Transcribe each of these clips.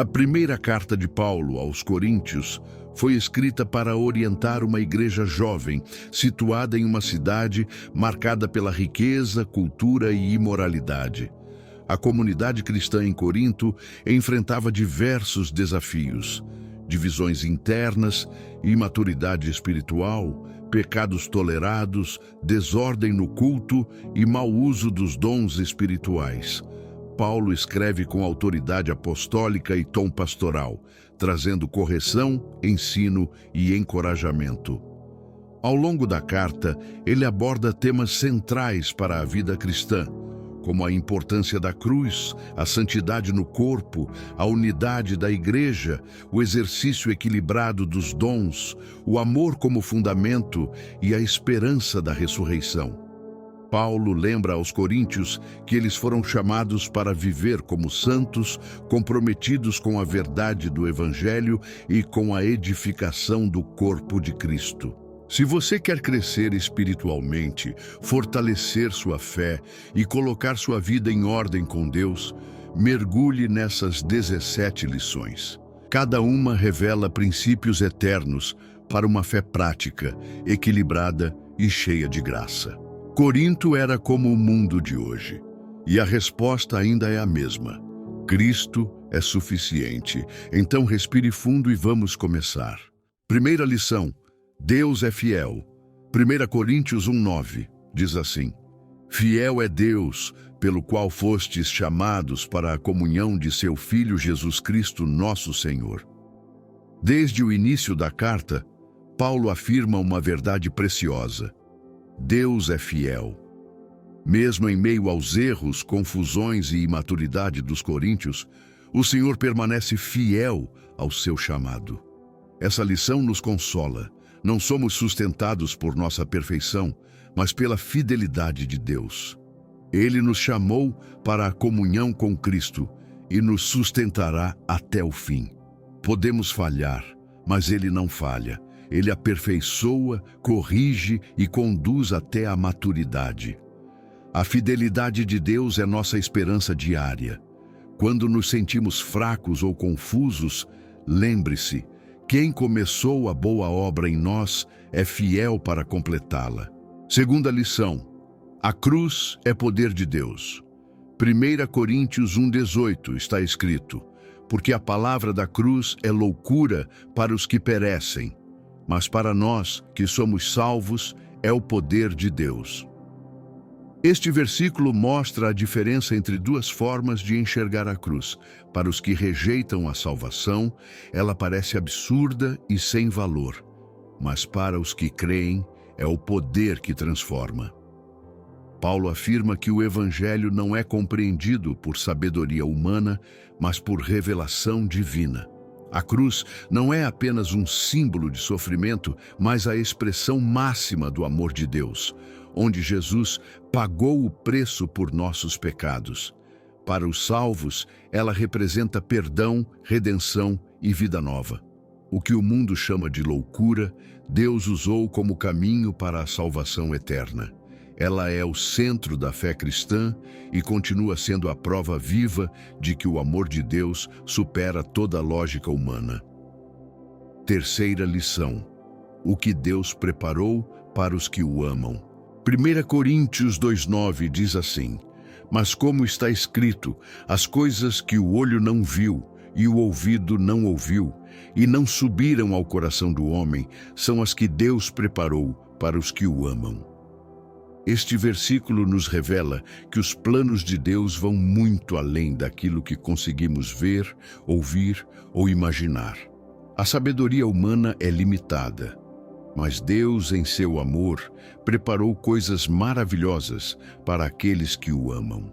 A primeira carta de Paulo aos Coríntios foi escrita para orientar uma igreja jovem, situada em uma cidade marcada pela riqueza, cultura e imoralidade. A comunidade cristã em Corinto enfrentava diversos desafios: divisões internas, imaturidade espiritual, pecados tolerados, desordem no culto e mau uso dos dons espirituais. Paulo escreve com autoridade apostólica e tom pastoral, trazendo correção, ensino e encorajamento. Ao longo da carta, ele aborda temas centrais para a vida cristã, como a importância da cruz, a santidade no corpo, a unidade da igreja, o exercício equilibrado dos dons, o amor como fundamento e a esperança da ressurreição. Paulo lembra aos coríntios que eles foram chamados para viver como santos, comprometidos com a verdade do Evangelho e com a edificação do corpo de Cristo. Se você quer crescer espiritualmente, fortalecer sua fé e colocar sua vida em ordem com Deus, mergulhe nessas 17 lições. Cada uma revela princípios eternos para uma fé prática, equilibrada e cheia de graça. Corinto era como o mundo de hoje, e a resposta ainda é a mesma. Cristo é suficiente. Então respire fundo e vamos começar. Primeira lição: Deus é fiel. 1 Coríntios 1:9 diz assim: Fiel é Deus, pelo qual fostes chamados para a comunhão de seu Filho Jesus Cristo, nosso Senhor. Desde o início da carta, Paulo afirma uma verdade preciosa: Deus é fiel. Mesmo em meio aos erros, confusões e imaturidade dos coríntios, o Senhor permanece fiel ao seu chamado. Essa lição nos consola. Não somos sustentados por nossa perfeição, mas pela fidelidade de Deus. Ele nos chamou para a comunhão com Cristo e nos sustentará até o fim. Podemos falhar, mas Ele não falha. Ele aperfeiçoa, corrige e conduz até a maturidade. A fidelidade de Deus é nossa esperança diária. Quando nos sentimos fracos ou confusos, lembre-se: quem começou a boa obra em nós é fiel para completá-la. Segunda lição: a cruz é poder de Deus. 1 Coríntios 1:18 está escrito: porque a palavra da cruz é loucura para os que perecem, mas para nós, que somos salvos, é o poder de Deus. Este versículo mostra a diferença entre duas formas de enxergar a cruz. Para os que rejeitam a salvação, ela parece absurda e sem valor, mas para os que creem, é o poder que transforma. Paulo afirma que o Evangelho não é compreendido por sabedoria humana, mas por revelação divina. A cruz não é apenas um símbolo de sofrimento, mas a expressão máxima do amor de Deus, onde Jesus pagou o preço por nossos pecados. Para os salvos, ela representa perdão, redenção e vida nova. O que o mundo chama de loucura, Deus usou como caminho para a salvação eterna. Ela é o centro da fé cristã e continua sendo a prova viva de que o amor de Deus supera toda a lógica humana. Terceira lição: o que Deus preparou para os que o amam. 1 Coríntios 2:9 diz assim: mas como está escrito, as coisas que o olho não viu e o ouvido não ouviu e não subiram ao coração do homem, são as que Deus preparou para os que o amam. Este versículo nos revela que os planos de Deus vão muito além daquilo que conseguimos ver, ouvir ou imaginar. A sabedoria humana é limitada, mas Deus, em seu amor, preparou coisas maravilhosas para aqueles que o amam.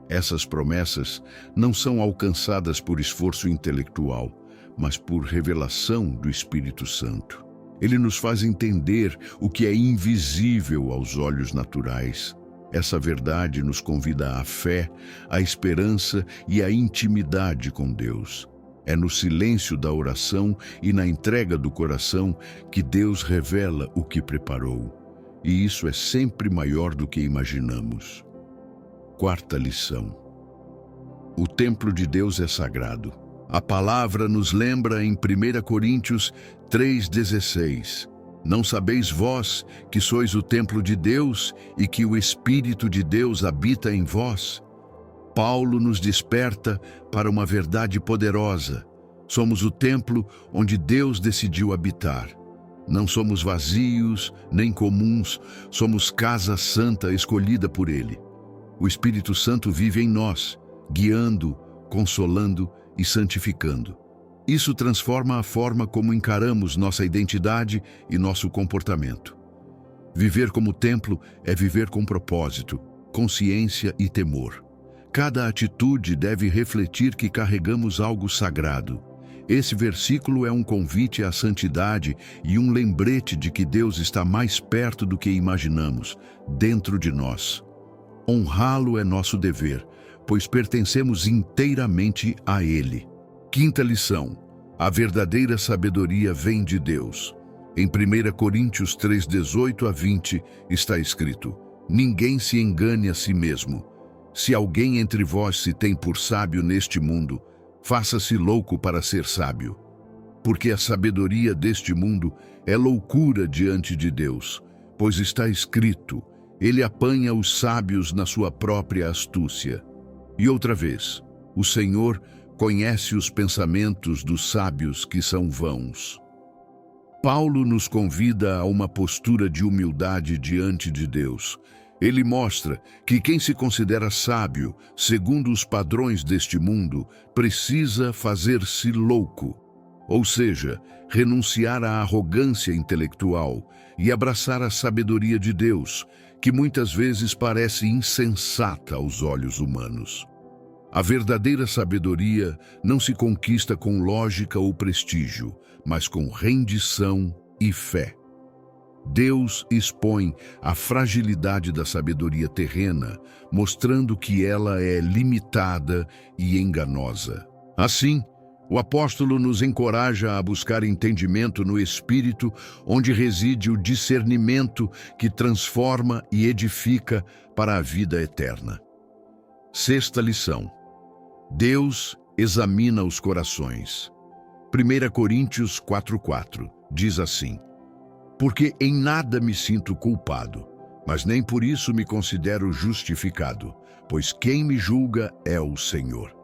Essas promessas não são alcançadas por esforço intelectual, mas por revelação do Espírito Santo. Ele nos faz entender o que é invisível aos olhos naturais. Essa verdade nos convida à fé, à esperança e à intimidade com Deus. É no silêncio da oração e na entrega do coração que Deus revela o que preparou. E isso é sempre maior do que imaginamos. Quarta lição: o templo de Deus é sagrado, A palavra nos lembra em 1 Coríntios 3,16. Não sabeis vós que sois o templo de Deus e que o Espírito de Deus habita em vós? Paulo nos desperta para uma verdade poderosa. Somos o templo onde Deus decidiu habitar. Não somos vazios nem comuns, somos casa santa escolhida por Ele. O Espírito Santo vive em nós, guiando, consolando e santificando. Isso transforma a forma como encaramos nossa identidade e nosso comportamento. Viver como templo é viver com propósito, consciência e temor. Cada atitude deve refletir que carregamos algo sagrado. Esse versículo é um convite à santidade e um lembrete de que Deus está mais perto do que imaginamos, dentro de nós. Honrá-lo é nosso dever, pois pertencemos inteiramente a Ele. Quinta lição: a verdadeira sabedoria vem de Deus. Em 1 Coríntios 3:18 a 20 está escrito: ninguém se engane a si mesmo. Se alguém entre vós se tem por sábio neste mundo, faça-se louco para ser sábio. Porque a sabedoria deste mundo é loucura diante de Deus, pois está escrito: Ele apanha os sábios na sua própria astúcia. E outra vez, o Senhor conhece os pensamentos dos sábios que são vãos. Paulo nos convida a uma postura de humildade diante de Deus. Ele mostra que quem se considera sábio, segundo os padrões deste mundo, precisa fazer-se louco, ou seja, renunciar à arrogância intelectual e abraçar a sabedoria de Deus, que muitas vezes parece insensata aos olhos humanos. A verdadeira sabedoria não se conquista com lógica ou prestígio, mas com rendição e fé. Deus expõe a fragilidade da sabedoria terrena, mostrando que ela é limitada e enganosa. Assim, o apóstolo nos encoraja a buscar entendimento no Espírito, onde reside o discernimento que transforma e edifica para a vida eterna. Sexta lição: Deus examina os corações. 1 Coríntios 4:4 diz assim: porque em nada me sinto culpado, mas nem por isso me considero justificado, pois quem me julga é o Senhor.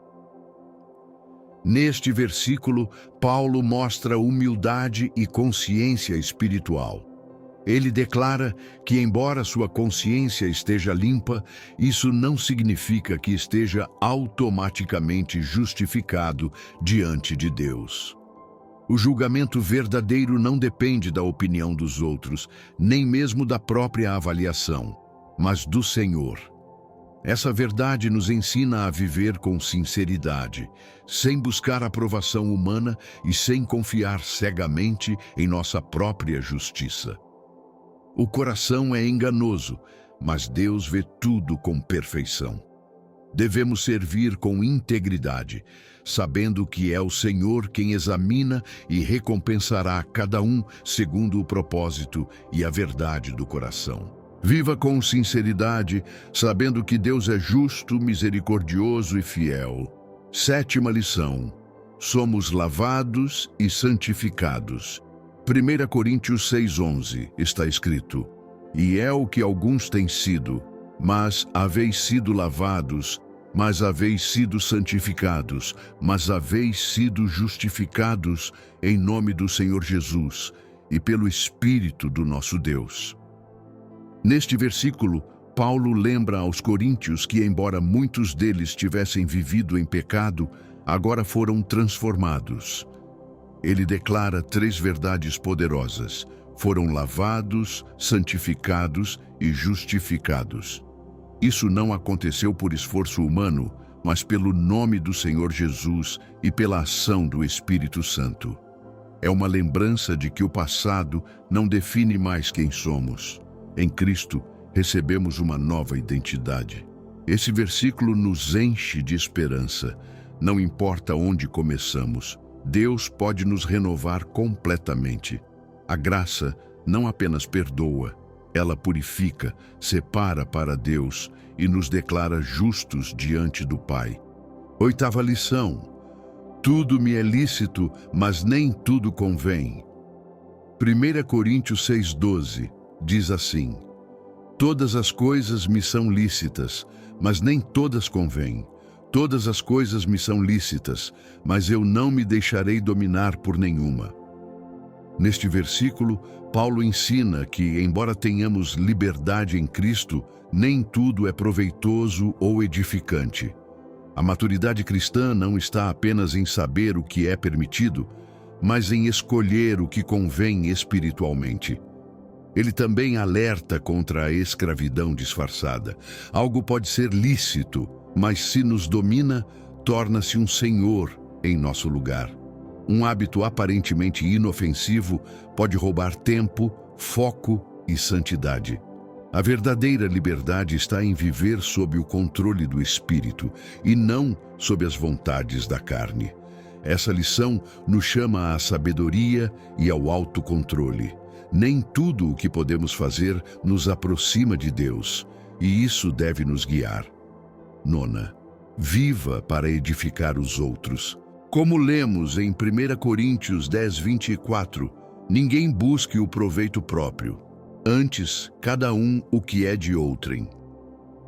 Neste versículo, Paulo mostra humildade e consciência espiritual. Ele declara que, embora sua consciência esteja limpa, isso não significa que esteja automaticamente justificado diante de Deus. O julgamento verdadeiro não depende da opinião dos outros, nem mesmo da própria avaliação, mas do Senhor. Essa verdade nos ensina a viver com sinceridade, sem buscar aprovação humana e sem confiar cegamente em nossa própria justiça. O coração é enganoso, mas Deus vê tudo com perfeição. Devemos servir com integridade, sabendo que é o Senhor quem examina e recompensará cada um segundo o propósito e a verdade do coração. Viva com sinceridade, sabendo que Deus é justo, misericordioso e fiel. Sétima lição: somos lavados e santificados. 1 Coríntios 6:11 está escrito: e é o que alguns têm sido, mas haveis sido lavados, mas haveis sido santificados, mas haveis sido justificados em nome do Senhor Jesus e pelo Espírito do nosso Deus. Neste versículo, Paulo lembra aos coríntios que, embora muitos deles tivessem vivido em pecado, agora foram transformados. Ele declara 3 verdades poderosas: foram lavados, santificados e justificados. Isso não aconteceu por esforço humano, mas pelo nome do Senhor Jesus e pela ação do Espírito Santo. É uma lembrança de que o passado não define mais quem somos. Em Cristo, recebemos uma nova identidade. Esse versículo nos enche de esperança. Não importa onde começamos, Deus pode nos renovar completamente. A graça não apenas perdoa, ela purifica, separa para Deus e nos declara justos diante do Pai. Oitava lição: Tudo me é lícito, mas nem tudo convém. 1 Coríntios 6,12 diz assim: todas as coisas me são lícitas, mas nem todas convêm. Todas as coisas me são lícitas, mas eu não me deixarei dominar por nenhuma. Neste versículo, Paulo ensina que, embora tenhamos liberdade em Cristo, nem tudo é proveitoso ou edificante. A maturidade cristã não está apenas em saber o que é permitido, mas em escolher o que convém espiritualmente. Ele também alerta contra a escravidão disfarçada. Algo pode ser lícito, mas se nos domina, torna-se um senhor em nosso lugar. Um hábito aparentemente inofensivo pode roubar tempo, foco e santidade. A verdadeira liberdade está em viver sob o controle do Espírito e não sob as vontades da carne. Essa lição nos chama à sabedoria e ao autocontrole. Nem tudo o que podemos fazer nos aproxima de Deus, e isso deve nos guiar. 9. Viva para edificar os outros. Como lemos em 1 Coríntios 10:24, ninguém busque o proveito próprio, antes cada um o que é de outrem.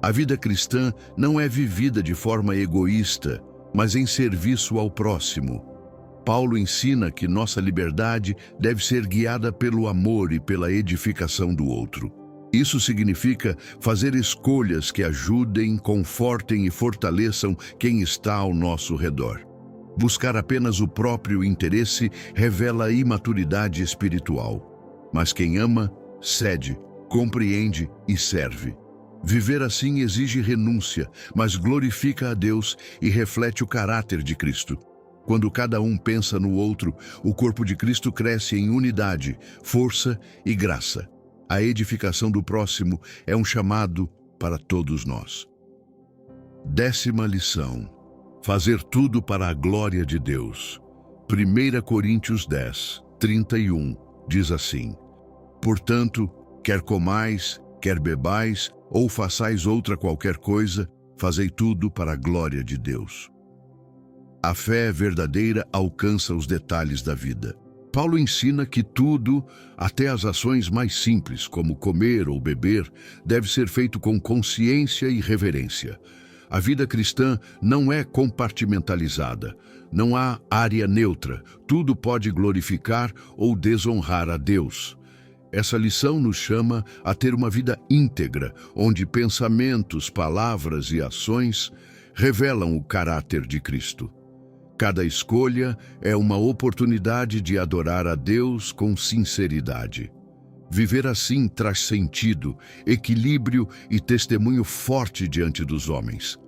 A vida cristã não é vivida de forma egoísta, mas em serviço ao próximo. Paulo ensina que nossa liberdade deve ser guiada pelo amor e pela edificação do outro. Isso significa fazer escolhas que ajudem, confortem e fortaleçam quem está ao nosso redor. Buscar apenas o próprio interesse revela imaturidade espiritual. Mas quem ama, cede, compreende e serve. Viver assim exige renúncia, mas glorifica a Deus e reflete o caráter de Cristo. Quando cada um pensa no outro, o corpo de Cristo cresce em unidade, força e graça. A edificação do próximo é um chamado para todos nós. 10ª lição: fazer tudo para a glória de Deus. 1 Coríntios 10:31 diz assim: portanto, quer comais, quer bebais, ou façais outra qualquer coisa, fazei tudo para a glória de Deus. A fé verdadeira alcança os detalhes da vida. Paulo ensina que tudo, até as ações mais simples, como comer ou beber, deve ser feito com consciência e reverência. A vida cristã não é compartimentalizada. Não há área neutra. Tudo pode glorificar ou desonrar a Deus. Essa lição nos chama a ter uma vida íntegra, onde pensamentos, palavras e ações revelam o caráter de Cristo. Cada escolha é uma oportunidade de adorar a Deus com sinceridade. Viver assim traz sentido, equilíbrio e testemunho forte diante dos homens.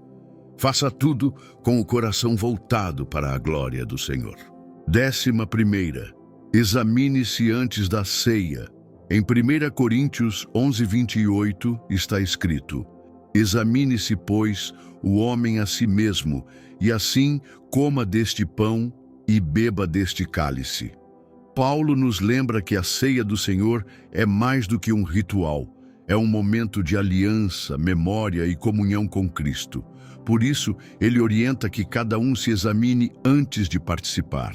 Faça tudo com o coração voltado para a glória do Senhor. 11ª. Examine-se antes da ceia. Em 1 Coríntios 11:28 está escrito: examine-se, pois, o homem a si mesmo, e assim coma deste pão e beba deste cálice. Paulo nos lembra que a ceia do Senhor é mais do que um ritual. É um momento de aliança, memória e comunhão com Cristo. Por isso, ele orienta que cada um se examine antes de participar.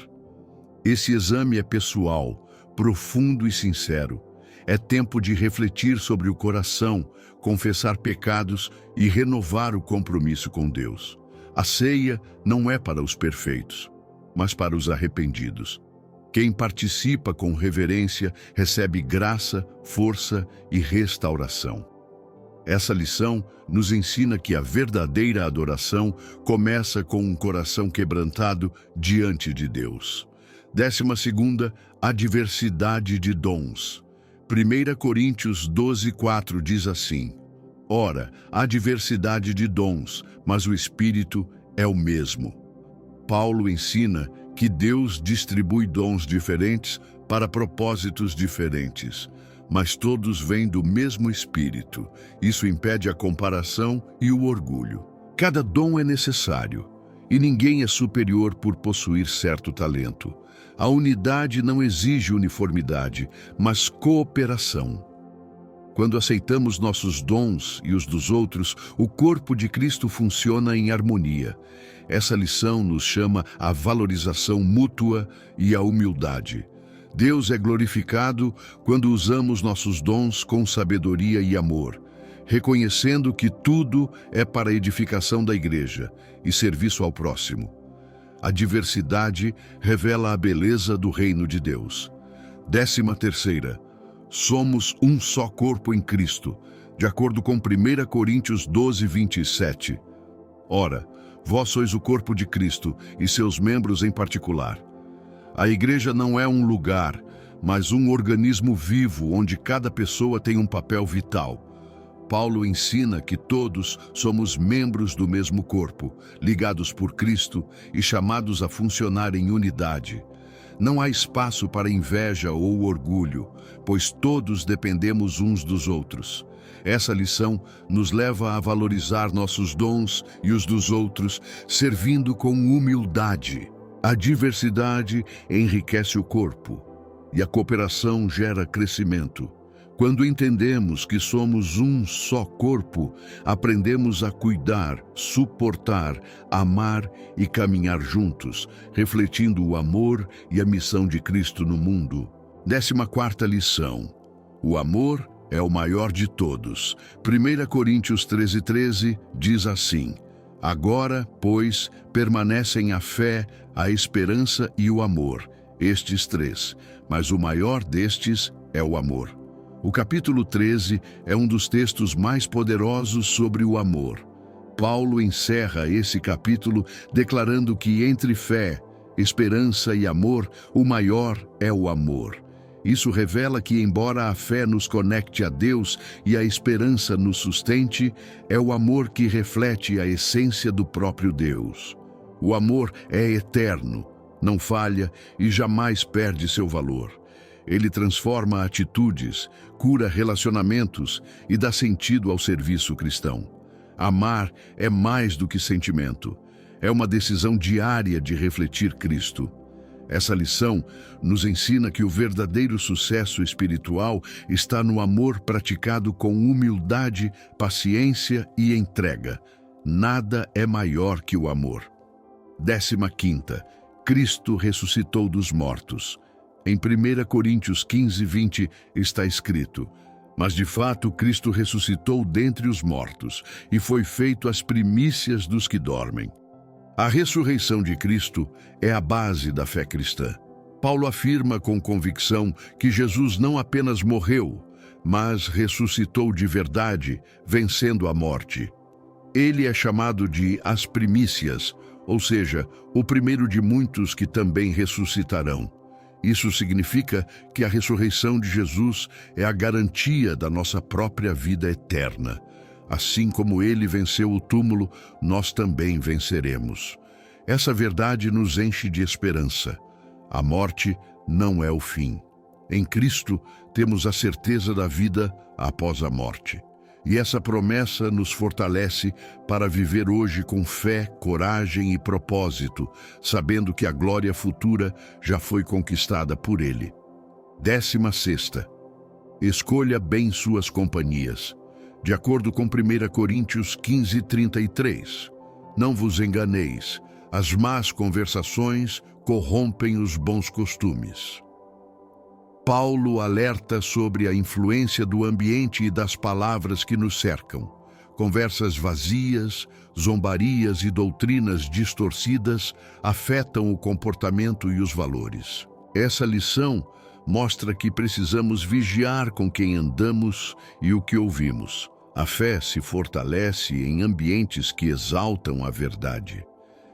Esse exame é pessoal, profundo e sincero. É tempo de refletir sobre o coração, confessar pecados e renovar o compromisso com Deus. A ceia não é para os perfeitos, mas para os arrependidos. Quem participa com reverência recebe graça, força e restauração. Essa lição nos ensina que a verdadeira adoração começa com um coração quebrantado diante de Deus. 12ª, a diversidade de dons. 1 Coríntios 12:4 diz assim: ora, há diversidade de dons, mas o Espírito é o mesmo. Paulo ensina que Deus distribui dons diferentes para propósitos diferentes, mas todos vêm do mesmo Espírito. Isso impede a comparação e o orgulho. Cada dom é necessário, e ninguém é superior por possuir certo talento. A unidade não exige uniformidade, mas cooperação. Quando aceitamos nossos dons e os dos outros, o corpo de Cristo funciona em harmonia. Essa lição nos chama à valorização mútua e à humildade. Deus é glorificado quando usamos nossos dons com sabedoria e amor, reconhecendo que tudo é para a edificação da igreja e serviço ao próximo. A diversidade revela a beleza do reino de Deus. 13ª. Somos um só corpo em Cristo, de acordo com 1 Coríntios 12, 27. Ora, vós sois o corpo de Cristo e seus membros em particular. A igreja não é um lugar, mas um organismo vivo onde cada pessoa tem um papel vital. Paulo ensina que todos somos membros do mesmo corpo, ligados por Cristo e chamados a funcionar em unidade. Não há espaço para inveja ou orgulho, pois todos dependemos uns dos outros. Essa lição nos leva a valorizar nossos dons e os dos outros, servindo com humildade. A diversidade enriquece o corpo e a cooperação gera crescimento. Quando entendemos que somos um só corpo, aprendemos a cuidar, suportar, amar e caminhar juntos, refletindo o amor e a missão de Cristo no mundo. 14ª lição. O amor é o maior de todos. 1 Coríntios 13:13 diz assim: Agora, pois, permanecem a fé, a esperança e o amor, estes três, mas o maior destes é o amor. O capítulo 13 é um dos textos mais poderosos sobre o amor. Paulo encerra esse capítulo declarando que entre fé, esperança e amor, o maior é o amor. Isso revela que, embora a fé nos conecte a Deus e a esperança nos sustente, é o amor que reflete a essência do próprio Deus. O amor é eterno, não falha e jamais perde seu valor. Ele transforma atitudes, cura relacionamentos e dá sentido ao serviço cristão. Amar é mais do que sentimento. É uma decisão diária de refletir Cristo. Essa lição nos ensina que o verdadeiro sucesso espiritual está no amor praticado com humildade, paciência e entrega. Nada é maior que o amor. 15ª. Cristo ressuscitou dos mortos. Em 1 Coríntios 15:20 está escrito: Mas de fato Cristo ressuscitou dentre os mortos e foi feito as primícias dos que dormem. A ressurreição de Cristo é a base da fé cristã. Paulo afirma com convicção que Jesus não apenas morreu, mas ressuscitou de verdade, vencendo a morte. Ele é chamado de as primícias, ou seja, o primeiro de muitos que também ressuscitarão. Isso significa que a ressurreição de Jesus é a garantia da nossa própria vida eterna. Assim como ele venceu o túmulo, nós também venceremos. Essa verdade nos enche de esperança. A morte não é o fim. Em Cristo, temos a certeza da vida após a morte. E essa promessa nos fortalece para viver hoje com fé, coragem e propósito, sabendo que a glória futura já foi conquistada por Ele. 16ª. Escolha bem suas companhias. De acordo com 1 Coríntios 15:33, não vos enganeis, as más conversações corrompem os bons costumes. Paulo alerta sobre a influência do ambiente e das palavras que nos cercam. Conversas vazias, zombarias e doutrinas distorcidas afetam o comportamento e os valores. Essa lição mostra que precisamos vigiar com quem andamos e o que ouvimos. A fé se fortalece em ambientes que exaltam a verdade.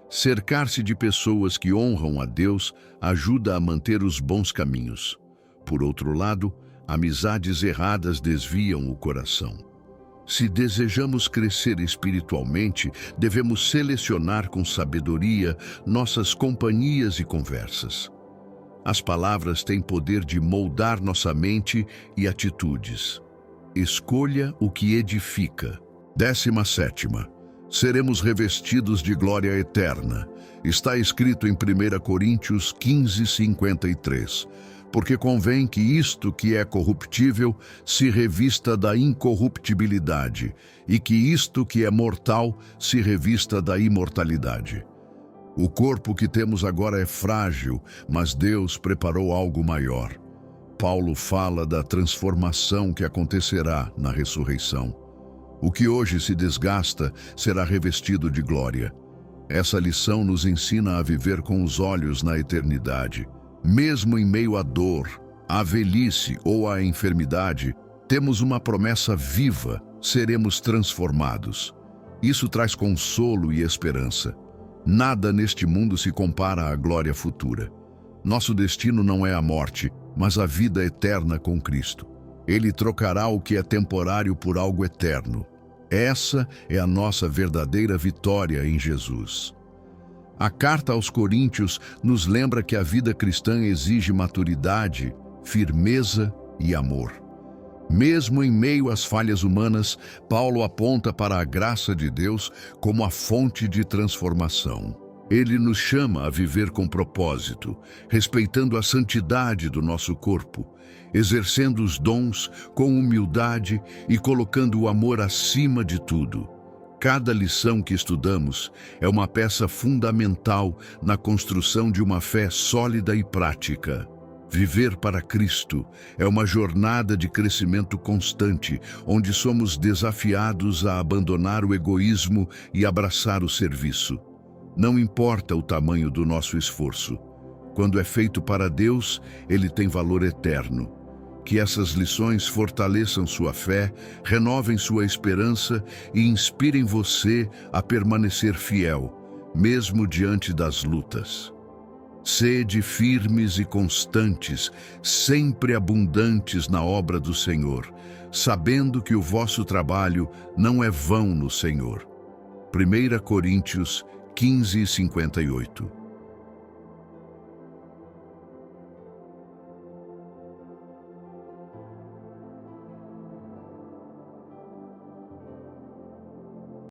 Cercar-se de pessoas que honram a Deus ajuda a manter os bons caminhos. Por outro lado, amizades erradas desviam o coração. Se desejamos crescer espiritualmente, devemos selecionar com sabedoria nossas companhias e conversas. As palavras têm poder de moldar nossa mente e atitudes. Escolha o que edifica. 17ª. Seremos revestidos de glória eterna. Está escrito em 1 Coríntios 15:53. porque convém que isto que é corruptível se revista da incorruptibilidade, e que isto que é mortal se revista da imortalidade. O corpo que temos agora é frágil, mas Deus preparou algo maior. Paulo fala da transformação que acontecerá na ressurreição. O que hoje se desgasta será revestido de glória. Essa lição nos ensina a viver com os olhos na eternidade. Mesmo em meio à dor, à velhice ou à enfermidade, temos uma promessa viva: seremos transformados. Isso traz consolo e esperança. Nada neste mundo se compara à glória futura. Nosso destino não é a morte, mas a vida eterna com Cristo. Ele trocará o que é temporário por algo eterno. Essa é a nossa verdadeira vitória em Jesus. A carta aos Coríntios nos lembra que a vida cristã exige maturidade, firmeza e amor. Mesmo em meio às falhas humanas, Paulo aponta para a graça de Deus como a fonte de transformação. Ele nos chama a viver com propósito, respeitando a santidade do nosso corpo, exercendo os dons com humildade e colocando o amor acima de tudo. Cada lição que estudamos é uma peça fundamental na construção de uma fé sólida e prática. Viver para Cristo é uma jornada de crescimento constante, onde somos desafiados a abandonar o egoísmo e abraçar o serviço. Não importa o tamanho do nosso esforço. Quando é feito para Deus, ele tem valor eterno. Que essas lições fortaleçam sua fé, renovem sua esperança e inspirem você a permanecer fiel, mesmo diante das lutas. Sede firmes e constantes, sempre abundantes na obra do Senhor, sabendo que o vosso trabalho não é vão no Senhor. 1 Coríntios 15:58.